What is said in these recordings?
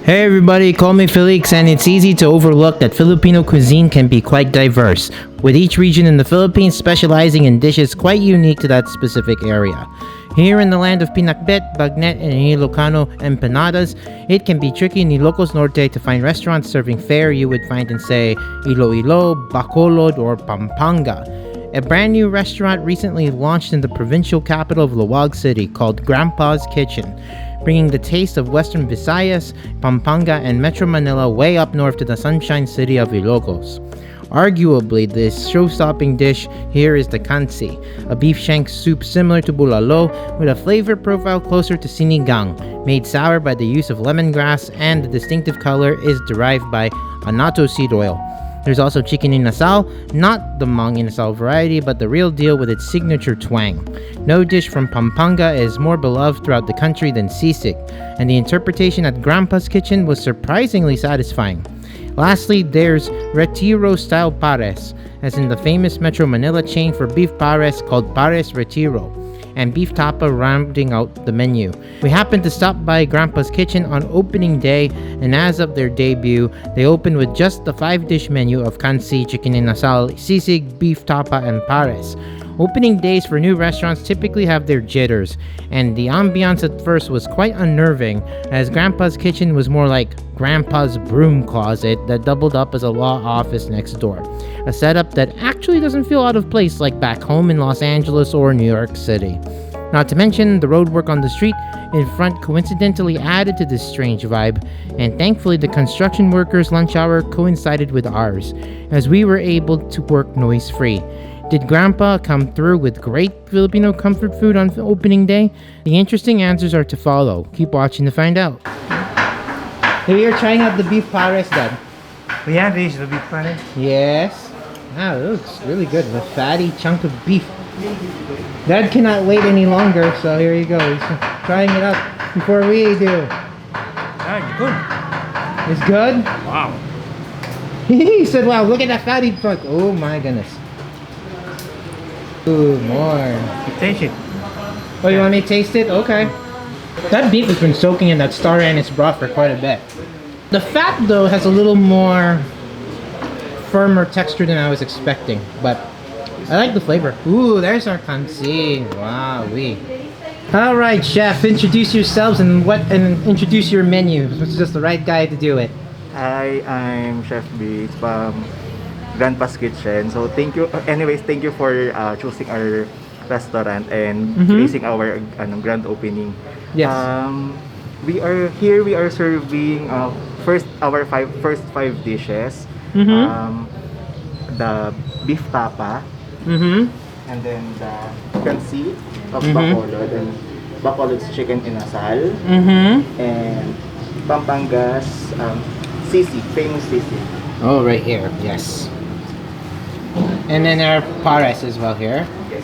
Hey everybody, call me Félix, and it's easy to overlook that Filipino cuisine can be quite diverse, with each region in the Philippines specializing in dishes quite unique to that specific area. Here in the land of pinakbet, bagnet, and Ilocano empanadas, it can be tricky in Ilocos Norte to find restaurants serving fare you would find in, say, Iloilo, Bacolod, or Pampanga. A brand new restaurant recently launched in the provincial capital of Laoag City called Grandpa's Kitchen, bringing the taste of Western Visayas, Pampanga, and Metro Manila way up north to the sunshine city of Ilocos. Arguably, this show-stopping dish here is the Kansi, a beef shank soup similar to bulalo with a flavor profile closer to sinigang, made sour by the use of lemongrass, and the distinctive color is derived by annatto seed oil. There's also chicken inasal, not the Mang Inasal variety, but the real deal with its signature twang. No dish from Pampanga is more beloved throughout the country than sisig, and the interpretation at Grandpa's Kitchen was surprisingly satisfying. Lastly, there's Retiro-style pares, as in the famous Metro Manila chain for beef pares called Pares Retiro, and beef tapa rounding out the menu. We happened to stop by Grandpa's Kitchen on opening day, and as of their debut, they opened with just the 5-dish menu of Kansi, chicken inasal, sisig, beef tapa, and pares. Opening days for new restaurants typically have their jitters, and the ambiance at first was quite unnerving, as Grandpa's Kitchen was more like Grandpa's broom closet that doubled up as a law office next door. A setup that actually doesn't feel out of place like back home in Los Angeles or New York City. Not to mention, the roadwork on the street in front coincidentally added to this strange vibe, and thankfully the construction workers' lunch hour coincided with ours, as we were able to work noise-free. Did Grandpa come through with great Filipino comfort food on opening day? The interesting answers are to follow. Keep watching to find out. Here you're trying out the beef pares then. Yeah, this is the beef pares. Yes. Wow, it looks really good. A fatty chunk of beef. Dad cannot wait any longer, so here you go. He's trying it out before we do. Ah, It's good? wow. He said, wow, look at that fatty chunk. Oh my goodness. Ooh, more. Taste it. Oh, you want me to taste it? Okay. That beef has been soaking in that star anise broth for quite a bit. The fat, though, has a little more firmer texture than I was expecting, but I like the flavor. Ooh, there's our kansi. Wow-wee. All right, chef, introduce yourselves and introduce your menu. This is just the right guy to do it. Hi, I'm Chef B from Grandpa's Kitchen. So thank you. Anyways, thank you for choosing our restaurant and placing our grand opening. Yes. We are here. We are serving our first five dishes. The beef tapa, and then the kansi of Bacolod, and Bacolod's chicken inasal, and Pampanga's sisig, famous sisig. Oh, right here. Yes. And then our pares as well here. Yes.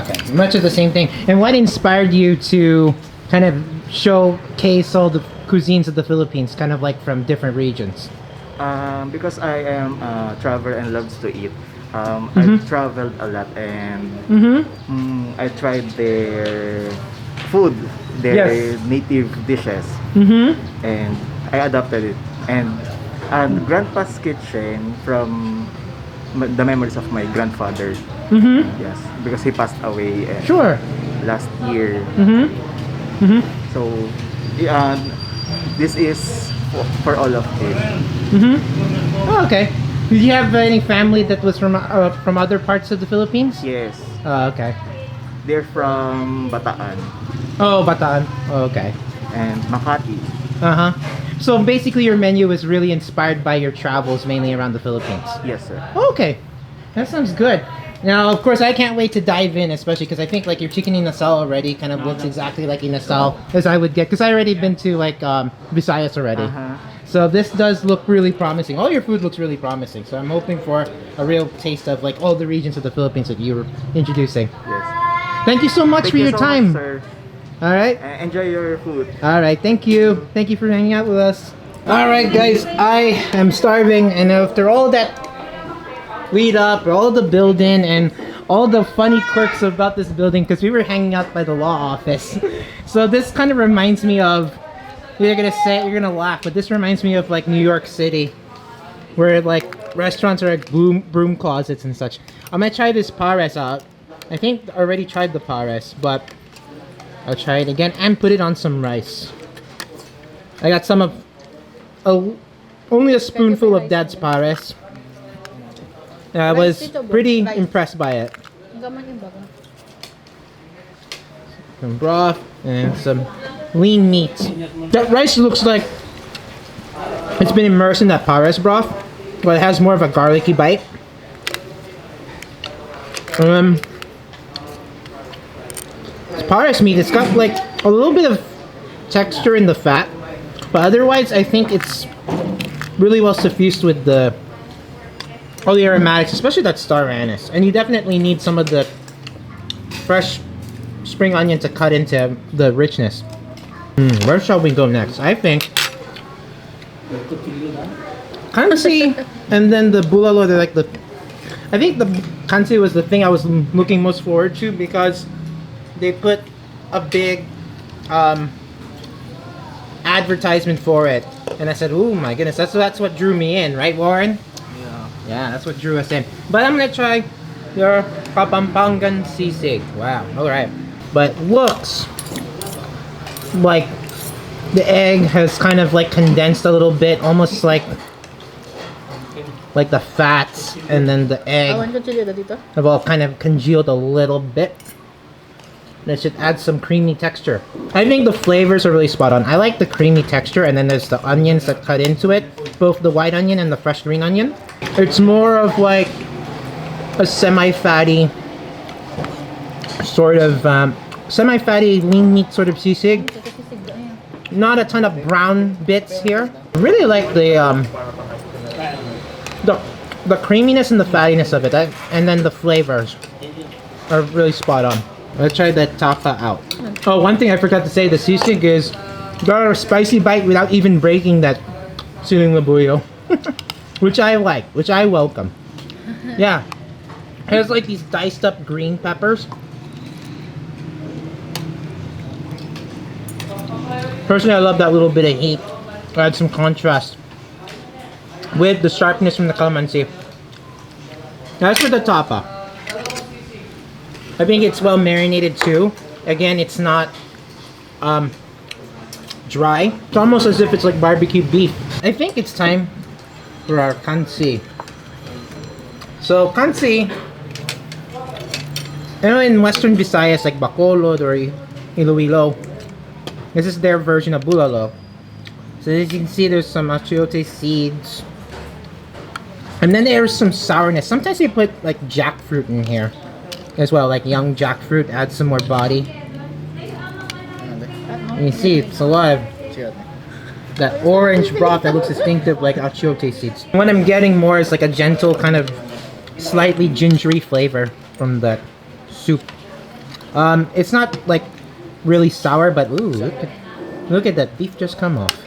Okay. Much of the same thing. And what inspired you to kind of showcase all the cuisines of the Philippines, kind of like from different regions? Because I am a traveler and loves to eat. I've traveled a lot, and I tried their food, their native dishes, and I adopted it. And Grandpa's Kitchen from the memories of my grandfather. Yes, because he passed away last year. So this is for all of it. Oh, okay. Did you have any family that was from other parts of the Philippines? Yes. Okay. They're from Bataan. Oh, Bataan. Oh, okay. And Makati. So basically your menu was really inspired by your travels mainly around the Philippines? Yes, sir. Okay. That sounds good. Now, of course, I can't wait to dive in, especially because I think like your chicken inasal already kind of looks exactly like inasal as I would get, because I already been to like Visayas already. So this does look really promising. All your food looks really promising. So I'm hoping for a real taste of like all the regions of the Philippines that you were introducing. Yes. Thank you so much for your time. Much, sir. All right. Enjoy your food. All right. Thank you. Thank you for hanging out with us. All right, guys. I am starving, and after all that lead up, all the building, and all the funny quirks about this building, because we were hanging out by the law office. So this kind of reminds me of You're gonna say, you're gonna laugh, but this reminds me of like New York City, where like restaurants are like broom closets and such. I'm gonna try this pares out. I think I already tried the pares, but I'll try it again and put it on some rice. I got some of, only a spoonful of Dad's pares. I was pretty impressed by it. Some broth and some lean meat. That rice looks like it's been immersed in that pares broth, but it has more of a garlicky bite. It's pares meat. It's got like a little bit of texture in the fat, but otherwise I think it's really well suffused with all the aromatics, especially that star anise. And you definitely need some of the fresh spring onion to cut into the richness. Where shall we go next? I think Kansi and then the bulalo. They're like I think the Kansi was the thing I was looking most forward to because they put a big advertisement for it, and I said, "Oh my goodness, that's what drew me in, right, Warren?" Yeah, that's what drew us in. But I'm gonna try your Kapampangan sisig. Wow, alright. But looks like the egg has kind of like condensed a little bit, almost like the fats and then the egg have all kind of congealed a little bit. That should add some creamy texture. I think the flavors are really spot on. I like the creamy texture, and then there's the onions that cut into it, both the white onion and the fresh green onion. It's more of like a semi-fatty sort of semi-fatty lean meat sort of sisig. Not a ton of brown bits here. I really like the creaminess and the fattiness of it, and then the flavors are really spot on. Let's try that tapa out. Oh, one thing I forgot to say, the sisig is got a spicy bite without even breaking that siling labuyo. Which I like, which I welcome. Yeah. It has like these diced up green peppers. Personally, I love that little bit of heat. Add some contrast with the sharpness from the calamansi. As for the tapa, I think it's well marinated too. Again, it's not dry. It's almost as if it's like barbecue beef. I think it's time for our kansi. So kansi, you know, in Western Visayas like Bacolod or Iloilo, this is their version of bulalo. So as you can see, there's some achiote seeds, and then there's some sourness. Sometimes they put like jackfruit in here as well, like young jackfruit, add some more body. And you see, it's a lot of that orange broth that looks distinctive like achiote seeds. What I'm getting more is like a gentle kind of slightly gingery flavor from the soup. It's not like really sour, but ooh, look at that beef just come off.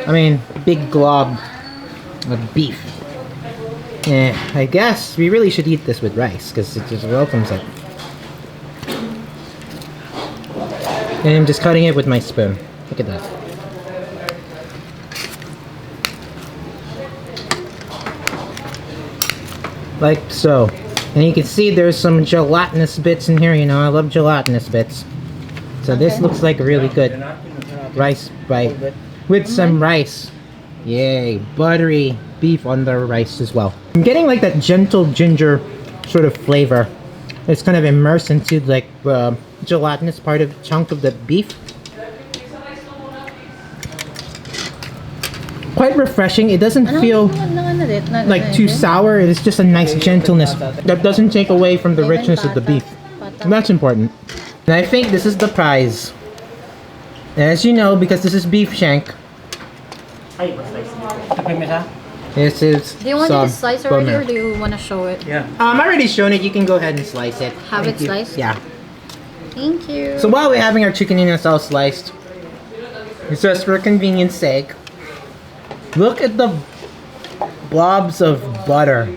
I mean, big glob of beef. Yeah, I guess we really should eat this with rice because it just welcomes it. And I'm just cutting it with my spoon. Look at that. Like so. And you can see there's some gelatinous bits in here, you know, I love gelatinous bits. So this looks like a really good rice bite with some rice. Yay, buttery beef on the rice as well. I'm getting like that gentle ginger sort of flavor. It's kind of immersed into like the gelatinous chunk of the beef. Quite refreshing. It doesn't feel like too sour. It's just a nice gentleness that doesn't take away from the richness of the beef. And that's important. And I think this is the prize. As you know, because this is beef shank, this is Do you want it to slice already or do you want to show it? Yeah. I'm already shown it. You can go ahead and slice it. Have it sliced? Yeah. Thank you. So while we're having our chicken inasal sliced, it's just for convenience sake. Look at the blobs of butter.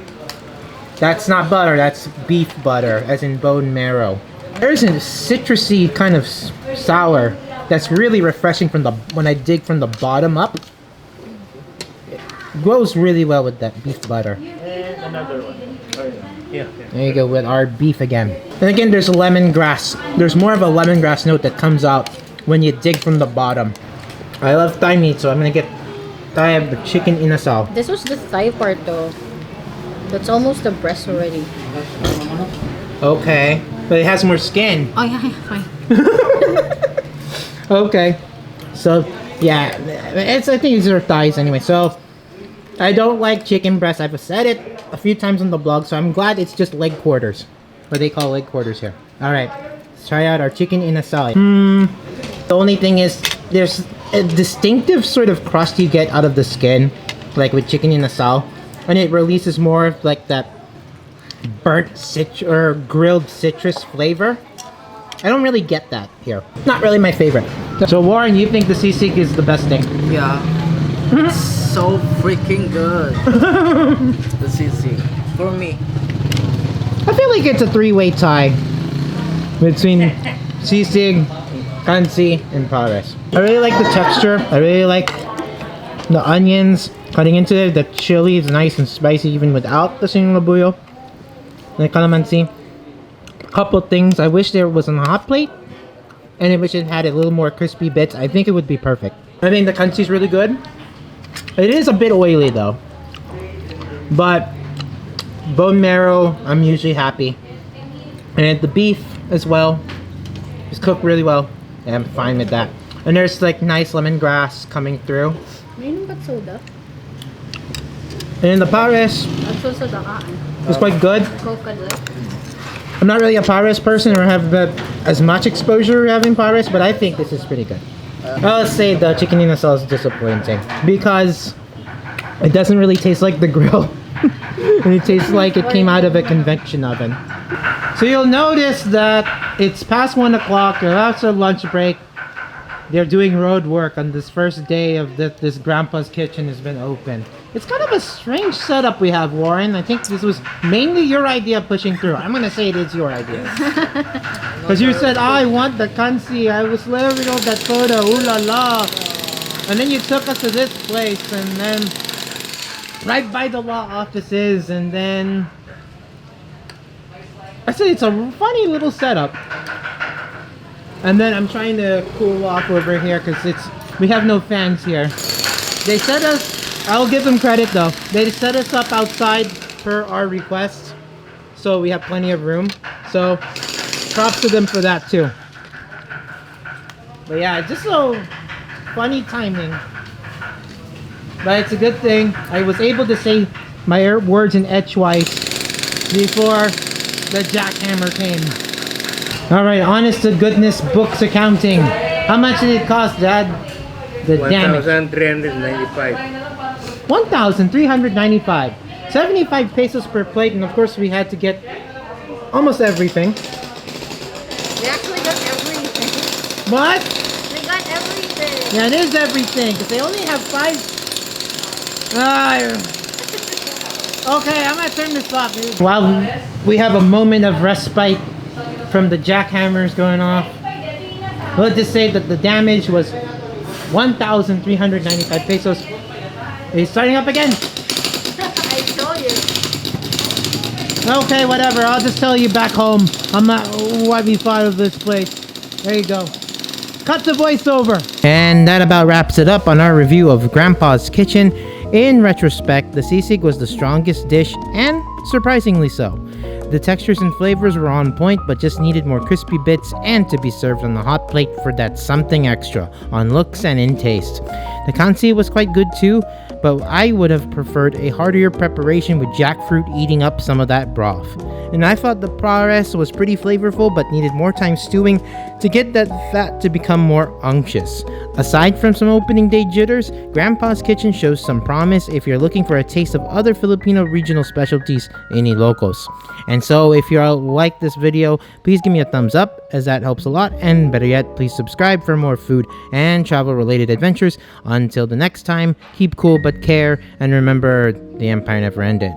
That's not butter, that's beef butter, as in bone marrow. There's a citrusy kind of sour that's really refreshing from when I dig from the bottom up. It goes really well with that beef butter. And another one. Yeah. There you go with our beef again. And again, there's lemongrass. There's more of a lemongrass note that comes out when you dig from the bottom. I love Thai meat, so I'm gonna get Thai of the chicken inasal. This was the thigh part though. That's almost the breast already. Okay, but it has more skin. Oh yeah, fine. Okay, so yeah, I think these are thighs anyway. So I don't like chicken breast. I've said it a few times on the blog, so I'm glad it's just leg quarters. What they call leg quarters here. All right, let's try out our chicken inasal. The only thing is there's a distinctive sort of crust you get out of the skin, like with chicken inasal, and it releases more of like that burnt or grilled citrus flavor. I don't really get that here. Not really my favorite. So Warren, you think the sisig is the best thing? Yeah. It's so freaking good. The sisig. For me. I feel like it's a three-way tie between sisig, Kansi, and Pares. I really like the texture. I really like the onions cutting into it. The chili is nice and spicy even without the sining labuyo. The calamansi. Couple things. I wish there was on a hot plate, and I wish it had a little more crispy bits. I think it would be perfect. I mean, the kansi is really good. It is a bit oily though, but bone marrow, I'm usually happy, and the beef as well is cooked really well. And I'm fine with that. And there's like nice lemongrass coming through. Mayroon ba't soda? And the Pares Nagsusoda ka. is quite good. Coca Light. I'm not really a Pares person or have as much exposure having Pares, but I think this is pretty good. I'll say the chicken inasal is disappointing because it doesn't really taste like the grill. And it tastes like it came out of a convection oven. So you'll notice that it's past 1 o'clock, after lunch break. They're doing road work on this first day of this grandpa's kitchen has been open. It's kind of a strange setup we have, Warren. I think this was mainly your idea pushing through. I'm gonna say it is your idea. Because you said, I want the kansi. I was looking at that photo, ooh la la. And then you took us to this place and then right by the law offices, and then I said it's a funny little setup. And then I'm trying to cool off over here because we have no fans here. They set us, I'll give them credit though. They set us up outside per our request. So we have plenty of room. So props to them for that too. But yeah, just so funny timing. But it's a good thing. I was able to say my words in etchwise before the jackhammer came. Alright, honest to goodness books accounting. How much did it cost, Dad? The damage. 1,395. 1,395. 75 pesos per plate, and of course we had to get almost everything. They actually got everything. What? They got everything. Yeah, it is everything, because they only have 5. Okay, I'm gonna turn this off. While we have a moment of respite from the jackhammers going off, let's just say that the damage was 1,395 pesos. It's starting up again. I told you. Okay, whatever. I'll just tell you back home. I'm not what we thought of this place. There you go. Cut the voiceover. And that about wraps it up on our review of Grandpa's Kitchen. In retrospect, the sisig was the strongest dish, and surprisingly so. The textures and flavors were on point, but just needed more crispy bits and to be served on the hot plate for that something extra on looks and in taste. The kansi was quite good too, but I would have preferred a heartier preparation with jackfruit eating up some of that broth. And I thought the Pares was pretty flavorful, but needed more time stewing to get that fat to become more unctuous. Aside from some opening day jitters, Grandpa's Kitchen shows some promise if you're looking for a taste of other Filipino regional specialties in Ilocos. And so if you like this video, please give me a thumbs up, as that helps a lot, and better yet, please subscribe for more food and travel related adventures. Until the next time, keep cool but care, and remember, the empire never ended.